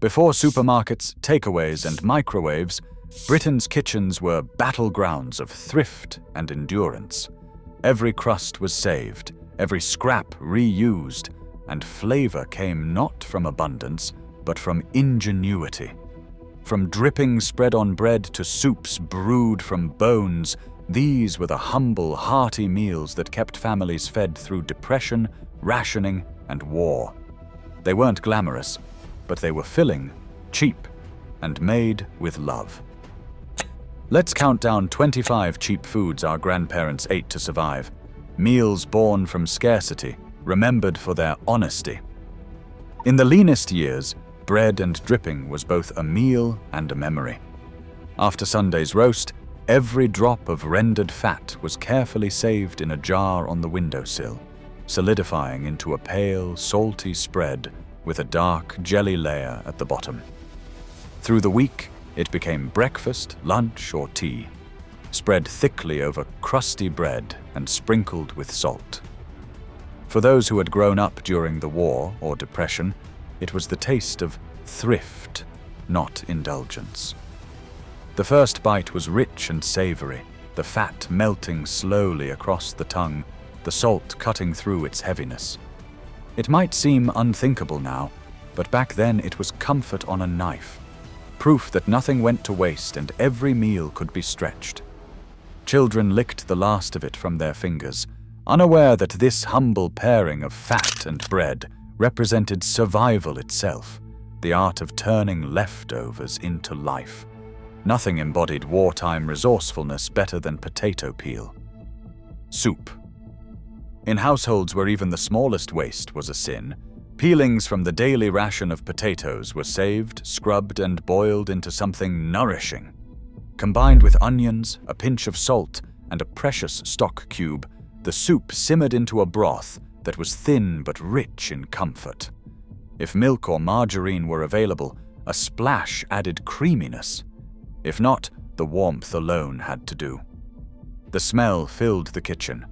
Before supermarkets, takeaways, and microwaves, Britain's kitchens were battlegrounds of thrift and endurance. Every crust was saved, every scrap reused, and flavor came not from abundance, but from ingenuity. From drippings spread on bread to soups brewed from bones, these were the humble, hearty meals that kept families fed through depression, rationing, and war. They weren't glamorous, but they were filling, cheap, and made with love. Let's count down 25 cheap foods our grandparents ate to survive. Meals born from scarcity, remembered for their honesty. In the leanest years, bread and dripping was both a meal and a memory. After Sunday's roast, every drop of rendered fat was carefully saved in a jar on the windowsill, solidifying into a pale, salty spread with a dark jelly layer at the bottom. Through the week, it became breakfast, lunch, or tea, spread thickly over crusty bread and sprinkled with salt. For those who had grown up during the war or depression, it was the taste of thrift, not indulgence. The first bite was rich and savory, the fat melting slowly across the tongue, the salt cutting through its heaviness. It might seem unthinkable now, but back then it was comfort on a knife, proof that nothing went to waste and every meal could be stretched. Children licked the last of it from their fingers, unaware that this humble pairing of fat and bread represented survival itself, the art of turning leftovers into life. Nothing embodied wartime resourcefulness better than potato peel. Soup. In households where even the smallest waste was a sin, peelings from the daily ration of potatoes were saved, scrubbed, and boiled into something nourishing. Combined with onions, a pinch of salt, and a precious stock cube, the soup simmered into a broth that was thin but rich in comfort. If milk or margarine were available, a splash added creaminess. If not, the warmth alone had to do. The smell filled the kitchen,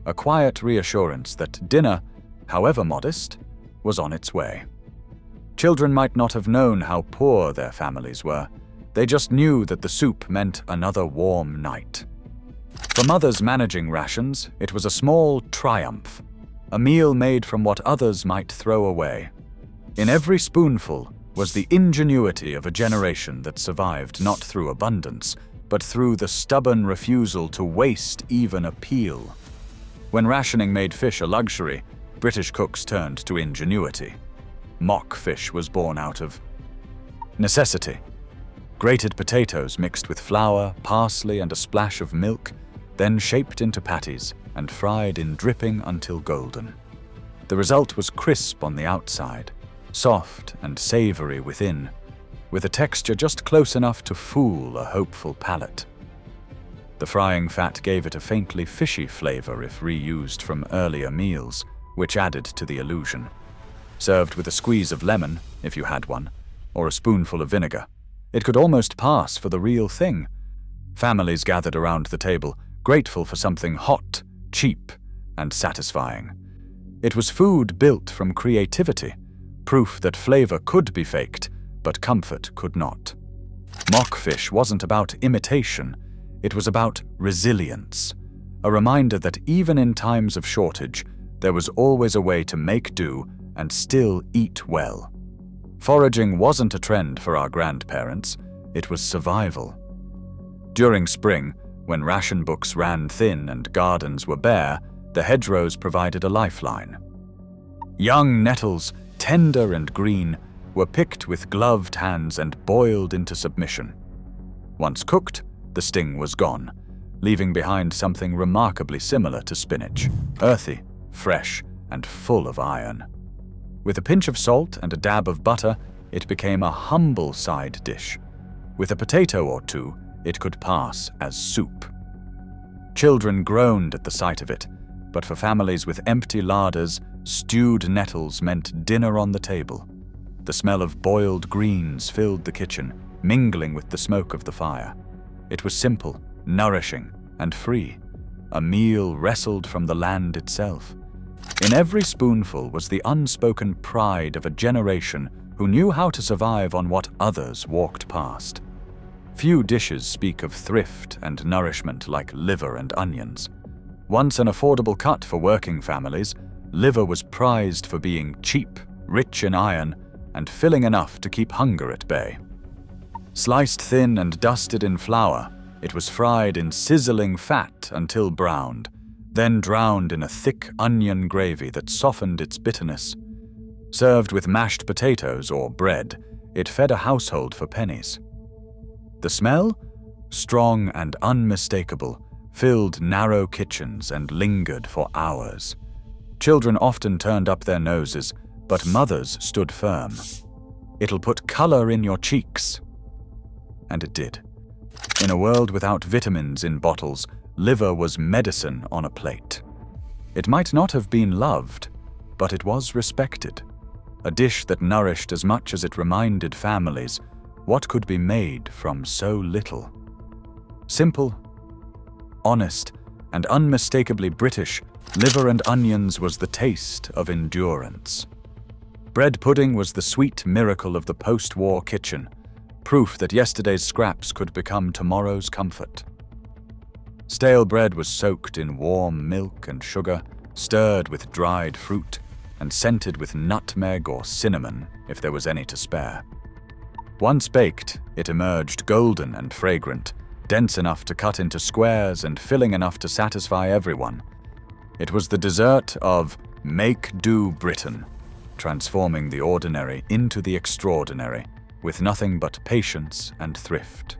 a quiet reassurance that dinner, however modest, was on its way. Children might not have known how poor their families were. They just knew that the soup meant another warm night. For mothers managing rations, it was a small triumph, a meal made from what others might throw away. In every spoonful was the ingenuity of a generation that survived not through abundance, but through the stubborn refusal to waste even a peel. When rationing made fish a luxury, British cooks turned to ingenuity. Mock fish was born out of necessity. Grated potatoes mixed with flour, parsley, and a splash of milk, then shaped into patties and fried in dripping until golden. The result was crisp on the outside, soft and savory within, with a texture just close enough to fool a hopeful palate. The frying fat gave it a faintly fishy flavor if reused from earlier meals, which added to the illusion. Served with a squeeze of lemon, if you had one, or a spoonful of vinegar, it could almost pass for the real thing. Families gathered around the table, grateful for something hot, cheap, and satisfying. It was food built from creativity, proof that flavor could be faked, but comfort could not. Mockfish wasn't about imitation, it was about resilience, a reminder that even in times of shortage, there was always a way to make do and still eat well. Foraging wasn't a trend for our grandparents, it was survival. During spring, when ration books ran thin and gardens were bare, the hedgerows provided a lifeline. Young nettles, tender and green, were picked with gloved hands and boiled into submission. Once cooked, the sting was gone, leaving behind something remarkably similar to spinach, earthy, fresh, and full of iron. With a pinch of salt and a dab of butter, it became a humble side dish. With a potato or two, it could pass as soup. Children groaned at the sight of it, but for families with empty larders, stewed nettles meant dinner on the table. The smell of boiled greens filled the kitchen, mingling with the smoke of the fire. It was simple, nourishing, and free, a meal wrestled from the land itself. In every spoonful was the unspoken pride of a generation who knew how to survive on what others walked past. Few dishes speak of thrift and nourishment like liver and onions. Once an affordable cut for working families, liver was prized for being cheap, rich in iron, and filling enough to keep hunger at bay. Sliced thin and dusted in flour, it was fried in sizzling fat until browned, then drowned in a thick onion gravy that softened its bitterness. Served with mashed potatoes or bread, it fed a household for pennies. The smell, strong and unmistakable, filled narrow kitchens and lingered for hours. Children often turned up their noses, but mothers stood firm. "It'll put color in your cheeks." And it did. In a world without vitamins in bottles, liver was medicine on a plate. It might not have been loved, but it was respected. A dish that nourished as much as it reminded families what could be made from so little. Simple, honest, and unmistakably British, liver and onions was the taste of endurance. Bread pudding was the sweet miracle of the post-war kitchen, proof that yesterday's scraps could become tomorrow's comfort. Stale bread was soaked in warm milk and sugar, stirred with dried fruit, and scented with nutmeg or cinnamon if there was any to spare. Once baked, it emerged golden and fragrant, dense enough to cut into squares and filling enough to satisfy everyone. It was the dessert of make-do Britain, transforming the ordinary into the extraordinary, with nothing but patience and thrift.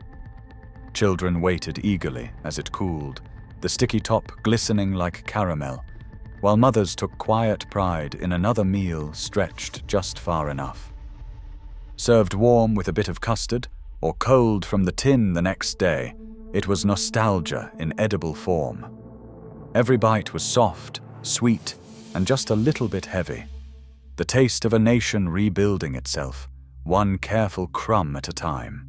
Children waited eagerly as it cooled, the sticky top glistening like caramel, while mothers took quiet pride in another meal stretched just far enough. Served warm with a bit of custard, or cold from the tin the next day, it was nostalgia in edible form. Every bite was soft, sweet, and just a little bit heavy. The taste of a nation rebuilding itself, one careful crumb at a time.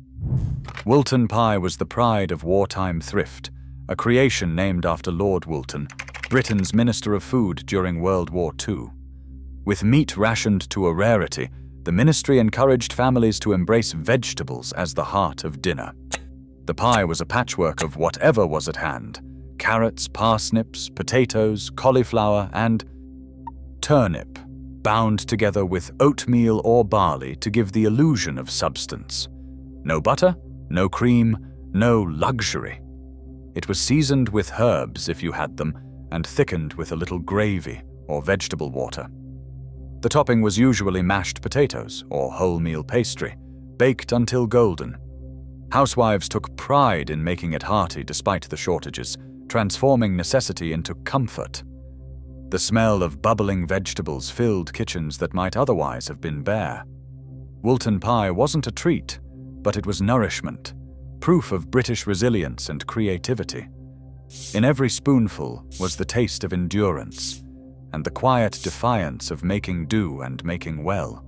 Woolton pie was the pride of wartime thrift, a creation named after Lord Woolton, Britain's Minister of Food during World War II. With meat rationed to a rarity, the ministry encouraged families to embrace vegetables as the heart of dinner. The pie was a patchwork of whatever was at hand: carrots, parsnips, potatoes, cauliflower, and turnip, bound together with oatmeal or barley to give the illusion of substance. No butter, no cream, no luxury. It was seasoned with herbs if you had them, and thickened with a little gravy or vegetable water. The topping was usually mashed potatoes or wholemeal pastry, baked until golden. Housewives took pride in making it hearty despite the shortages, transforming necessity into comfort. The smell of bubbling vegetables filled kitchens that might otherwise have been bare. Woolton pie wasn't a treat, but it was nourishment, proof of British resilience and creativity. In every spoonful was the taste of endurance, and the quiet defiance of making do and making well.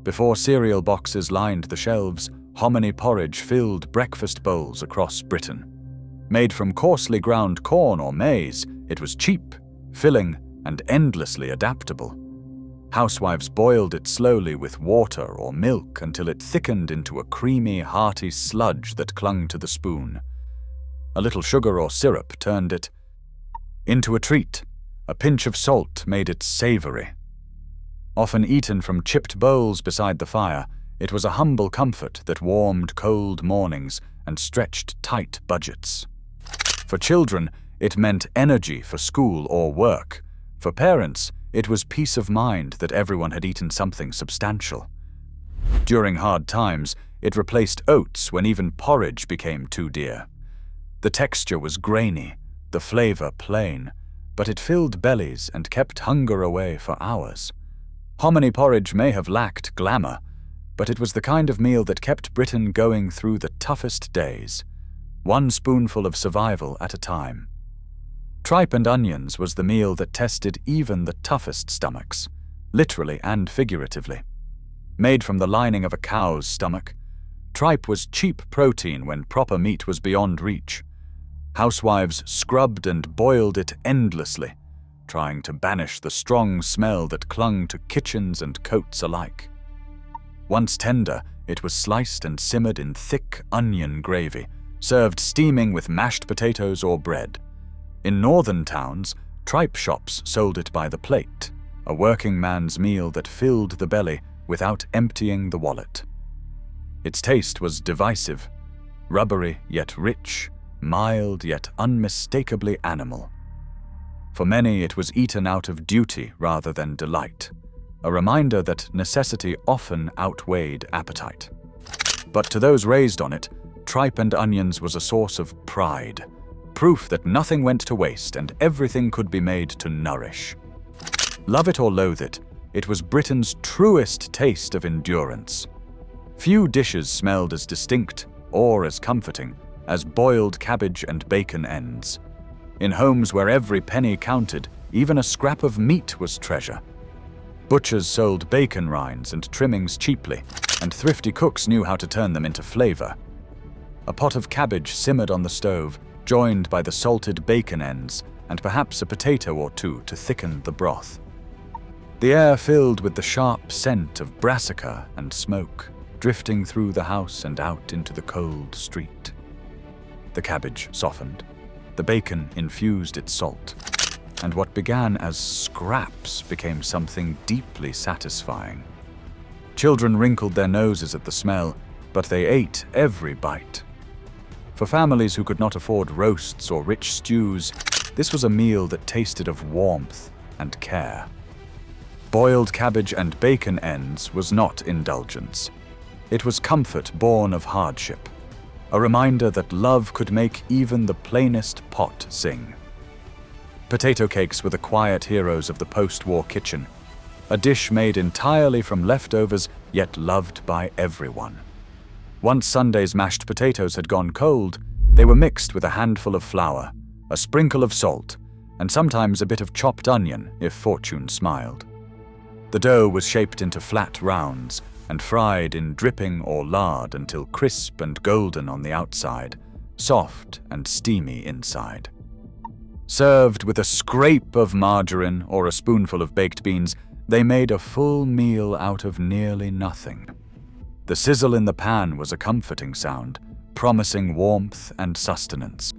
Before cereal boxes lined the shelves, Hominy porridge filled breakfast bowls across Britain. Made from coarsely ground corn or maize, it was cheap, filling, and endlessly adaptable. Housewives boiled it slowly with water or milk until it thickened into a creamy, hearty sludge that clung to the spoon. A little sugar or syrup turned it into a treat. A pinch of salt made it savory. Often eaten from chipped bowls beside the fire, it was a humble comfort that warmed cold mornings and stretched tight budgets. For children, it meant energy for school or work. For parents, it was peace of mind that everyone had eaten something substantial. During hard times, it replaced oats when even porridge became too dear. The texture was grainy, the flavor plain, but it filled bellies and kept hunger away for hours. Hominy porridge may have lacked glamour, but it was the kind of meal that kept Britain going through the toughest days, one spoonful of survival at a time. Tripe and onions was the meal that tested even the toughest stomachs, literally and figuratively. Made from the lining of a cow's stomach, tripe was cheap protein when proper meat was beyond reach. Housewives scrubbed and boiled it endlessly, trying to banish the strong smell that clung to kitchens and coats alike. Once tender, it was sliced and simmered in thick onion gravy, served steaming with mashed potatoes or bread. In northern towns, tripe shops sold it by the plate, a working man's meal that filled the belly without emptying the wallet. Its taste was divisive, rubbery yet rich, mild yet unmistakably animal. For many, it was eaten out of duty rather than delight, a reminder that necessity often outweighed appetite. But to those raised on it, tripe and onions was a source of pride, proof that nothing went to waste and everything could be made to nourish. Love it or loathe it, it was Britain's truest taste of endurance. Few dishes smelled as distinct or as comforting as boiled cabbage and bacon ends. In homes where every penny counted, even a scrap of meat was treasure. Butchers sold bacon rinds and trimmings cheaply, and thrifty cooks knew how to turn them into flavor. A pot of cabbage simmered on the stove, joined by the salted bacon ends, and perhaps a potato or two to thicken the broth. The air filled with the sharp scent of brassica and smoke, drifting through the house and out into the cold street. The cabbage softened, the bacon infused its salt, and what began as scraps became something deeply satisfying. Children wrinkled their noses at the smell, but they ate every bite. For families who could not afford roasts or rich stews, this was a meal that tasted of warmth and care. Boiled cabbage and bacon ends was not indulgence. It was comfort born of hardship, a reminder that love could make even the plainest pot sing. Potato cakes were the quiet heroes of the post-war kitchen, a dish made entirely from leftovers yet loved by everyone. Once Sunday's mashed potatoes had gone cold, they were mixed with a handful of flour, a sprinkle of salt, and sometimes a bit of chopped onion if fortune smiled. The dough was shaped into flat rounds and fried in dripping or lard until crisp and golden on the outside, soft and steamy inside. Served with a scrape of margarine or a spoonful of baked beans, they made a full meal out of nearly nothing. The sizzle in the pan was a comforting sound, promising warmth and sustenance.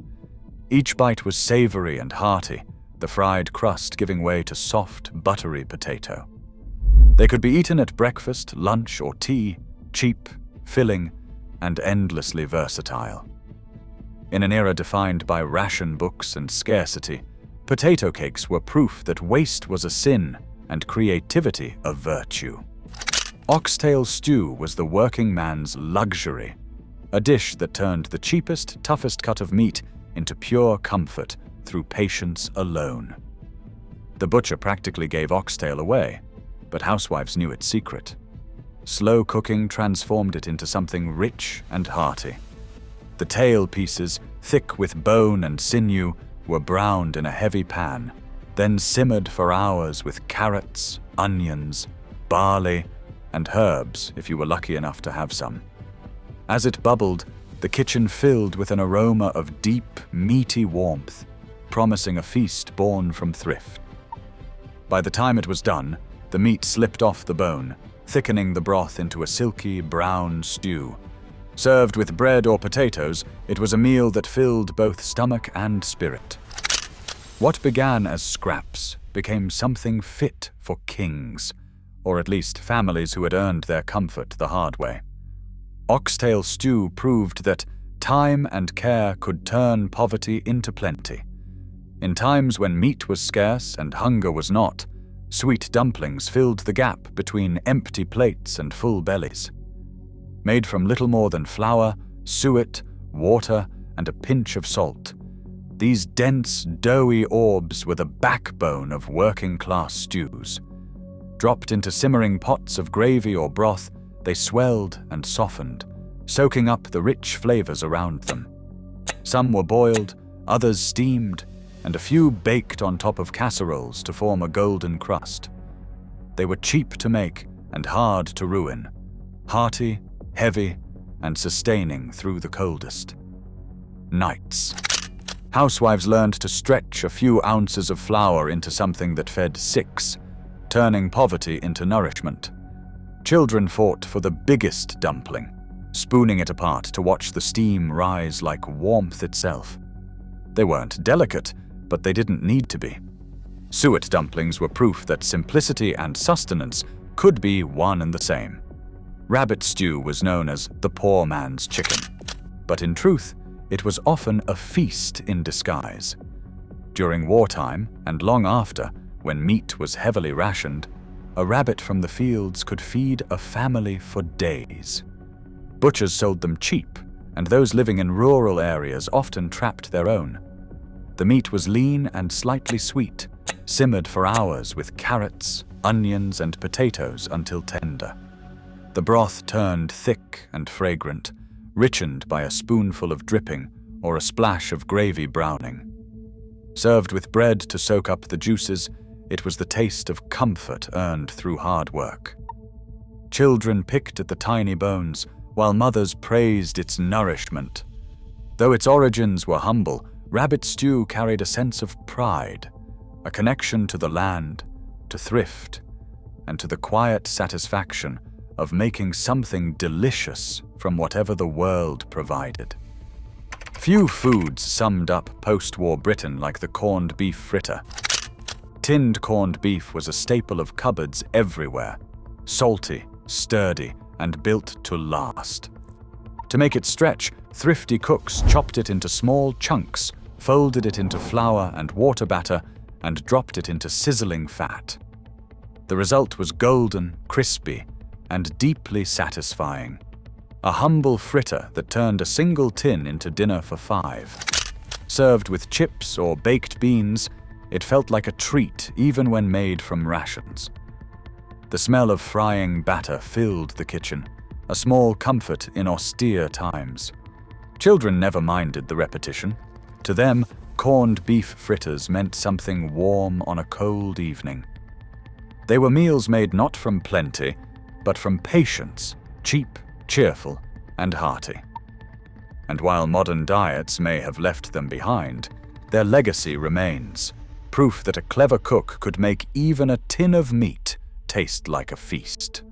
Each bite was savory and hearty, the fried crust giving way to soft, buttery potato. They could be eaten at breakfast, lunch, or tea, cheap, filling, and endlessly versatile. In an era defined by ration books and scarcity, potato cakes were proof that waste was a sin and creativity a virtue. Oxtail stew was the working man's luxury, a dish that turned the cheapest, toughest cut of meat into pure comfort through patience alone. The butcher practically gave oxtail away, but housewives knew its secret. Slow cooking transformed it into something rich and hearty. The tail pieces, thick with bone and sinew, were browned in a heavy pan, then simmered for hours with carrots, onions, barley, and herbs if you were lucky enough to have some. As it bubbled, the kitchen filled with an aroma of deep, meaty warmth, promising a feast born from thrift. By the time it was done, the meat slipped off the bone, thickening the broth into a silky, brown stew. Served with bread or potatoes, it was a meal that filled both stomach and spirit. What began as scraps became something fit for kings, or at least families who had earned their comfort the hard way. Oxtail stew proved that time and care could turn poverty into plenty. In times when meat was scarce and hunger was not, sweet dumplings filled the gap between empty plates and full bellies. Made from little more than flour, suet, water, and a pinch of salt, these dense, doughy orbs were the backbone of working-class stews. Dropped into simmering pots of gravy or broth, they swelled and softened, soaking up the rich flavors around them. Some were boiled, others steamed, and a few baked on top of casseroles to form a golden crust. They were cheap to make and hard to ruin, hearty, heavy, and sustaining through the coldest nights. Housewives learned to stretch a few ounces of flour into something that fed 6, turning poverty into nourishment. Children fought for the biggest dumpling, spooning it apart to watch the steam rise like warmth itself. They weren't delicate, but they didn't need to be. Suet dumplings were proof that simplicity and sustenance could be one and the same. Rabbit stew was known as the poor man's chicken, but in truth, it was often a feast in disguise. During wartime and long after, when meat was heavily rationed, a rabbit from the fields could feed a family for days. Butchers sold them cheap, and those living in rural areas often trapped their own. The meat was lean and slightly sweet, simmered for hours with carrots, onions, and potatoes until tender. The broth turned thick and fragrant, richened by a spoonful of dripping or a splash of gravy browning. Served with bread to soak up the juices, it was the taste of comfort earned through hard work. Children picked at the tiny bones, while mothers praised its nourishment. Though its origins were humble, rabbit stew carried a sense of pride, a connection to the land, to thrift, and to the quiet satisfaction of making something delicious from whatever the world provided. Few foods summed up post-war Britain like the corned beef fritter. Tinned corned beef was a staple of cupboards everywhere, salty, sturdy, and built to last. To make it stretch, thrifty cooks chopped it into small chunks, folded it into flour and water batter, and dropped it into sizzling fat. The result was golden, crispy, and deeply satisfying. A humble fritter that turned a single tin into dinner for 5. Served with chips or baked beans, it felt like a treat even when made from rations. The smell of frying batter filled the kitchen, a small comfort in austere times. Children never minded the repetition. To them, corned beef fritters meant something warm on a cold evening. They were meals made not from plenty, but from patience, cheap, cheerful, and hearty. And while modern diets may have left them behind, their legacy remains, proof that a clever cook could make even a tin of meat taste like a feast.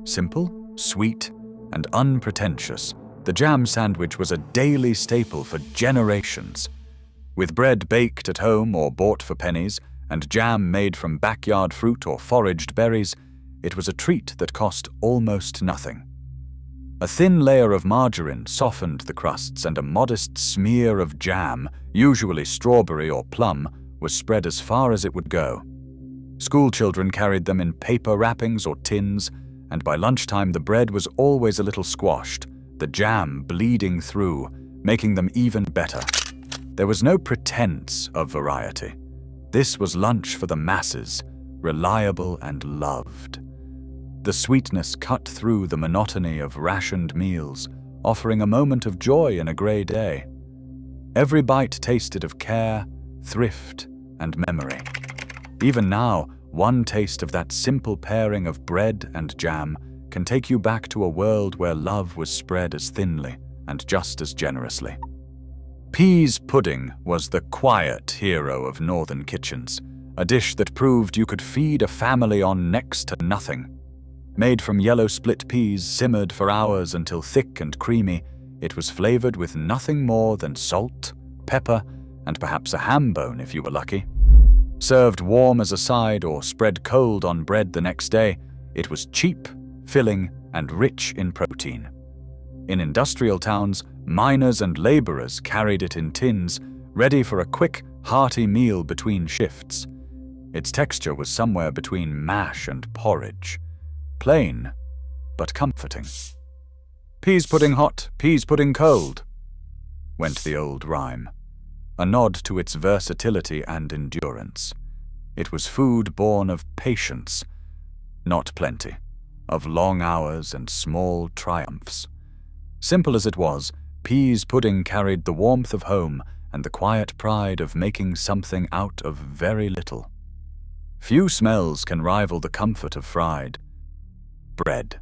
Simple, sweet, and unpretentious, the jam sandwich was a daily staple for generations. With bread baked at home or bought for pennies, and jam made from backyard fruit or foraged berries, it was a treat that cost almost nothing. A thin layer of margarine softened the crusts, and a modest smear of jam, usually strawberry or plum, was spread as far as it would go. Schoolchildren carried them in paper wrappings or tins, and by lunchtime the bread was always a little squashed, the jam bleeding through, making them even better. There was no pretense of variety. This was lunch for the masses, reliable and loved. The sweetness cut through the monotony of rationed meals, offering a moment of joy in a grey day. Every bite tasted of care, thrift, and memory. Even now, one taste of that simple pairing of bread and jam can take you back to a world where love was spread as thinly and just as generously. Pease pudding was the quiet hero of northern kitchens, a dish that proved you could feed a family on next to nothing. Made from yellow split peas simmered for hours until thick and creamy, it was flavored with nothing more than salt, pepper, and perhaps a ham bone if you were lucky. Served warm as a side or spread cold on bread the next day, it was cheap, filling, and rich in protein. In industrial towns, miners and laborers carried it in tins, ready for a quick, hearty meal between shifts. Its texture was somewhere between mash and porridge. Plain, but comforting. Pease pudding hot, pease pudding cold, went the old rhyme, a nod to its versatility and endurance. It was food born of patience, not plenty, of long hours and small triumphs. Simple as it was, pease pudding carried the warmth of home and the quiet pride of making something out of very little. Few smells can rival the comfort of fried bread.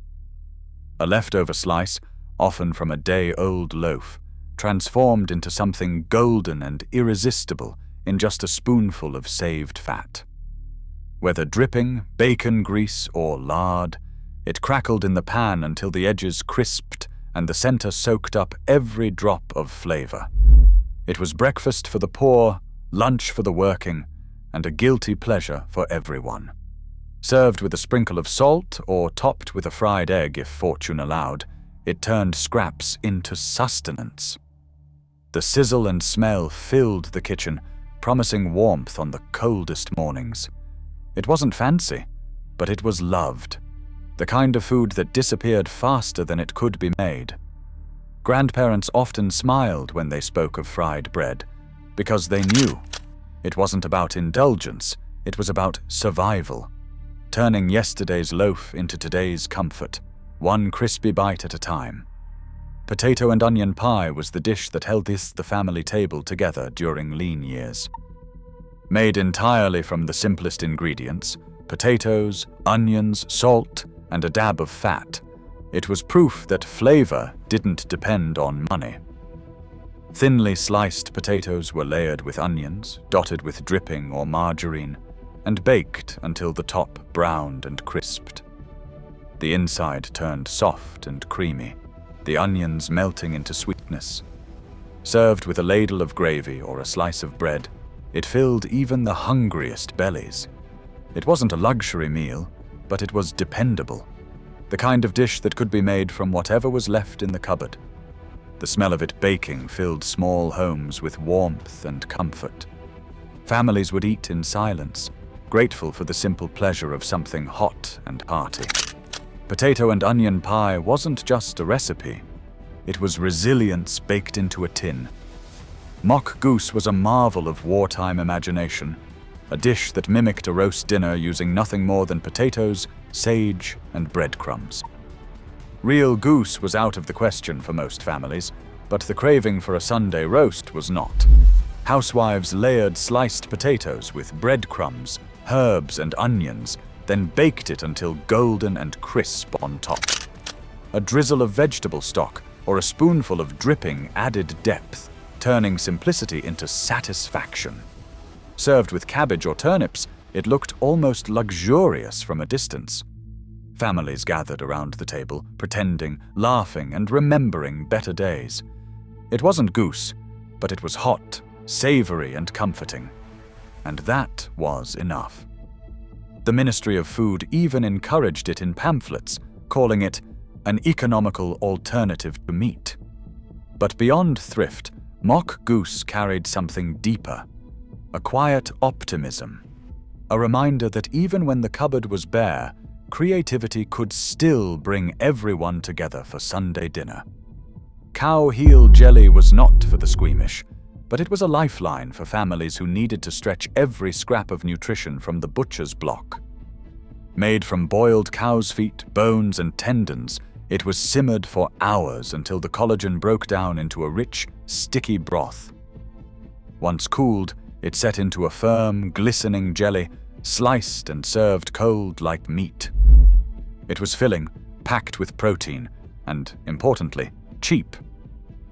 A leftover slice, often from a day-old loaf, transformed into something golden and irresistible in just a spoonful of saved fat. Whether dripping, bacon grease, or lard, It crackled in the pan until the edges crisped and the center soaked up every drop of flavor. It was breakfast for the poor, lunch for the working, and a guilty pleasure for everyone. Served with a sprinkle of salt or topped with a fried egg if fortune allowed, it turned scraps into sustenance. The sizzle and smell filled the kitchen, promising warmth on the coldest mornings. It wasn't fancy, but it was loved. The kind of food that disappeared faster than it could be made. Grandparents often smiled when they spoke of fried bread, because they knew it wasn't about indulgence, it was about survival, turning yesterday's loaf into today's comfort, one crispy bite at a time. Potato and onion pie was the dish that held the family table together during lean years. Made entirely from the simplest ingredients, potatoes, onions, salt, and a dab of fat, it was proof that flavor didn't depend on money. Thinly sliced potatoes were layered with onions, dotted with dripping or margarine, and baked until the top browned and crisped. The inside turned soft and creamy, the onions melting into sweetness. Served with a ladle of gravy or a slice of bread, it filled even the hungriest bellies. It wasn't a luxury meal, but it was dependable. The kind of dish that could be made from whatever was left in the cupboard. The smell of it baking filled small homes with warmth and comfort. Families would eat in silence, grateful for the simple pleasure of something hot and hearty. Potato and onion pie wasn't just a recipe. It was resilience baked into a tin. Mock goose was a marvel of wartime imagination, a dish that mimicked a roast dinner using nothing more than potatoes, sage, and breadcrumbs. Real goose was out of the question for most families, but the craving for a Sunday roast was not. Housewives layered sliced potatoes with breadcrumbs, herbs, and onions, then baked it until golden and crisp on top. A drizzle of vegetable stock or a spoonful of dripping added depth, turning simplicity into satisfaction. Served with cabbage or turnips, it looked almost luxurious from a distance. Families gathered around the table, pretending, laughing, and remembering better days. It wasn't goose, but it was hot, savory, and comforting. And that was enough. The Ministry of Food even encouraged it in pamphlets, calling it an economical alternative to meat. But beyond thrift, mock goose carried something deeper, a quiet optimism, a reminder that even when the cupboard was bare, creativity could still bring everyone together for Sunday dinner. Cowheel jelly was not for the squeamish, but it was a lifeline for families who needed to stretch every scrap of nutrition from the butcher's block. Made from boiled cow's feet, bones, and tendons, it was simmered for hours until the collagen broke down into a rich, sticky broth. Once cooled, it set into a firm, glistening jelly, sliced and served cold like meat. It was filling, packed with protein, and, importantly, cheap.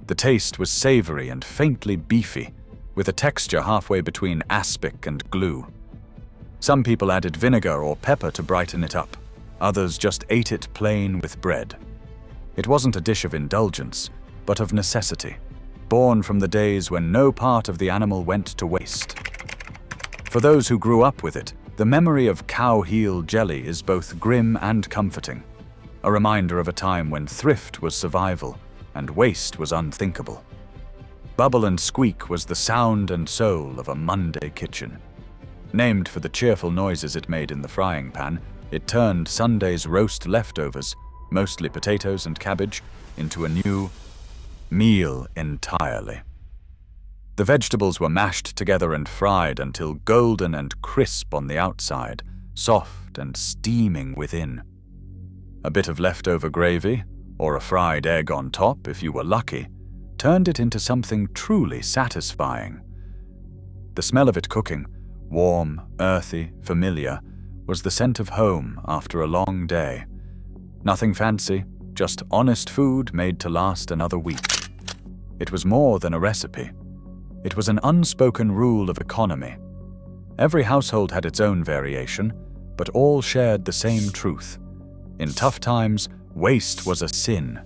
The taste was savory and faintly beefy, with a texture halfway between aspic and glue. Some people added vinegar or pepper to brighten it up. Others just ate it plain with bread. It wasn't a dish of indulgence, but of necessity, born from the days when no part of the animal went to waste. For those who grew up with it, the memory of cowheel jelly is both grim and comforting, a reminder of a time when thrift was survival and waste was unthinkable. Bubble and squeak was the sound and soul of a Monday kitchen. Named for the cheerful noises it made in the frying pan, it turned Sunday's roast leftovers, mostly potatoes and cabbage, into a new meal entirely. The vegetables were mashed together and fried until golden and crisp on the outside, soft and steaming within. A bit of leftover gravy, or a fried egg on top if you were lucky, turned it into something truly satisfying. The smell of it cooking, warm, earthy, familiar, was the scent of home after a long day. Nothing fancy, just honest food made to last another week. It was more than a recipe. It was an unspoken rule of economy. Every household had its own variation, but all shared the same truth. In tough times, waste was a sin.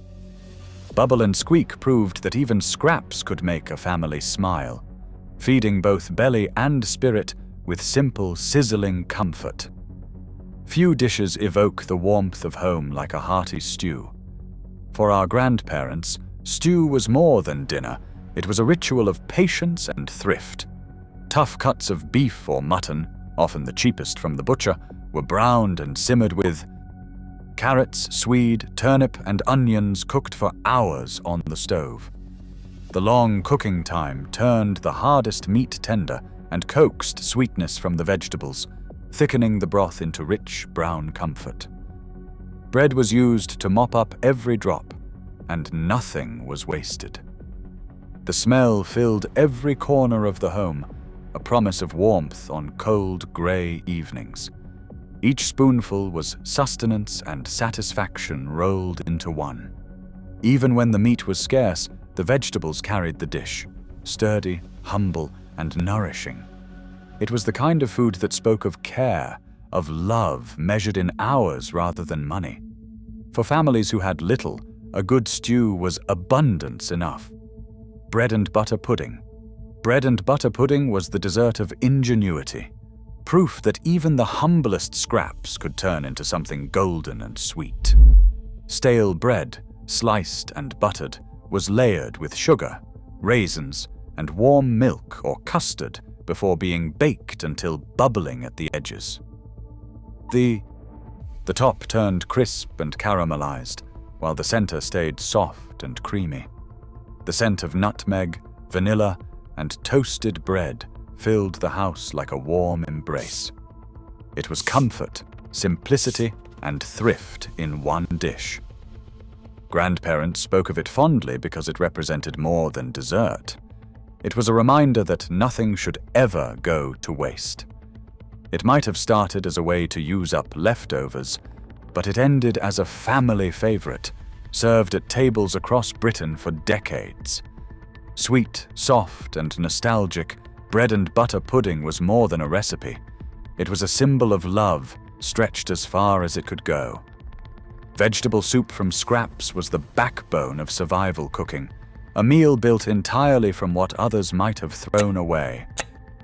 Bubble and Squeak proved that even scraps could make a family smile, feeding both belly and spirit with simple, sizzling comfort. Few dishes evoke the warmth of home like a hearty stew. For our grandparents, stew was more than dinner. It was a ritual of patience and thrift. Tough cuts of beef or mutton, often the cheapest from the butcher, were browned and simmered with carrots, swede, turnip, and onions cooked for hours on the stove. The long cooking time turned the hardest meat tender and coaxed sweetness from the vegetables, thickening the broth into rich brown comfort. Bread was used to mop up every drop, and nothing was wasted. The smell filled every corner of the home, a promise of warmth on cold, grey evenings. Each spoonful was sustenance and satisfaction rolled into one. Even when the meat was scarce, the vegetables carried the dish, sturdy, humble, and nourishing. It was the kind of food that spoke of care, of love measured in hours rather than money. For families who had little, a good stew was abundance enough. Bread and butter pudding. Bread and butter pudding was the dessert of ingenuity, proof that even the humblest scraps could turn into something golden and sweet. Stale bread, sliced and buttered, was layered with sugar, raisins, and warm milk or custard before being baked until bubbling at the edges. The top turned crisp and caramelized, while the center stayed soft and creamy. The scent of nutmeg, vanilla, and toasted bread filled the house like a warm embrace. It was comfort, simplicity, and thrift in one dish. Grandparents spoke of it fondly because it represented more than dessert. It was a reminder that nothing should ever go to waste. It might have started as a way to use up leftovers, but it ended as a family favorite, served at tables across Britain for decades. Sweet, soft, and nostalgic, bread and butter pudding was more than a recipe. It was a symbol of love, stretched as far as it could go. Vegetable soup from scraps was the backbone of survival cooking, a meal built entirely from what others might have thrown away.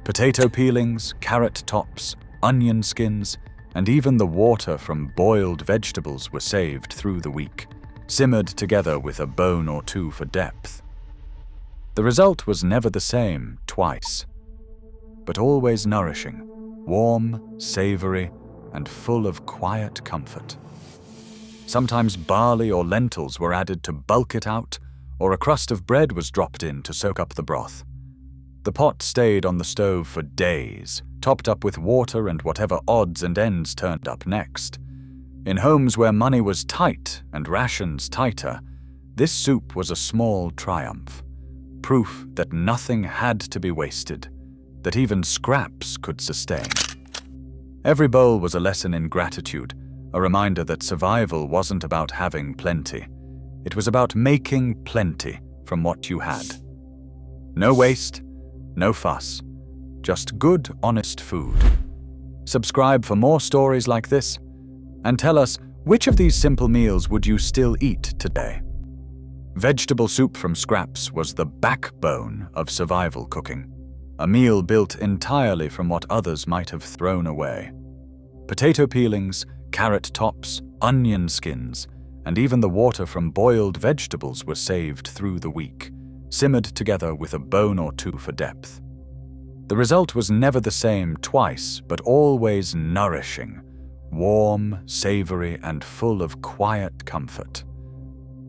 Potato peelings, carrot tops, onion skins, and even the water from boiled vegetables were saved through the week, simmered together with a bone or two for depth. The result was never the same twice, but always nourishing, warm, savory, and full of quiet comfort. Sometimes barley or lentils were added to bulk it out, or a crust of bread was dropped in to soak up the broth. The pot stayed on the stove for days, topped up with water and whatever odds and ends turned up next. In homes where money was tight and rations tighter, this soup was a small triumph, proof that nothing had to be wasted, that even scraps could sustain. Every bowl was a lesson in gratitude, a reminder that survival wasn't about having plenty. It was about making plenty from what you had. No waste, no fuss, just good, honest food. Subscribe for more stories like this, and tell us which of these simple meals would you still eat today. Vegetable soup from scraps was the backbone of survival cooking, a meal built entirely from what others might have thrown away. Potato peelings, carrot tops, onion skins, and even the water from boiled vegetables were saved through the week, simmered together with a bone or two for depth. The result was never the same twice, but always nourishing, warm, savory, and full of quiet comfort.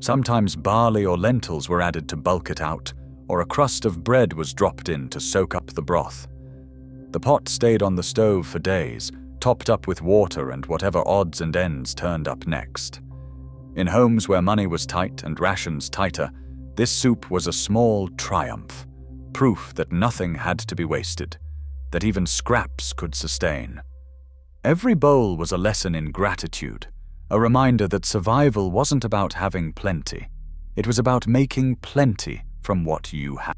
Sometimes barley or lentils were added to bulk it out, or a crust of bread was dropped in to soak up the broth. The pot stayed on the stove for days, topped up with water and whatever odds and ends turned up next. In homes where money was tight and rations tighter, this soup was a small triumph, proof that nothing had to be wasted, that even scraps could sustain. Every bowl was a lesson in gratitude, a reminder that survival wasn't about having plenty. It was about making plenty from what you had.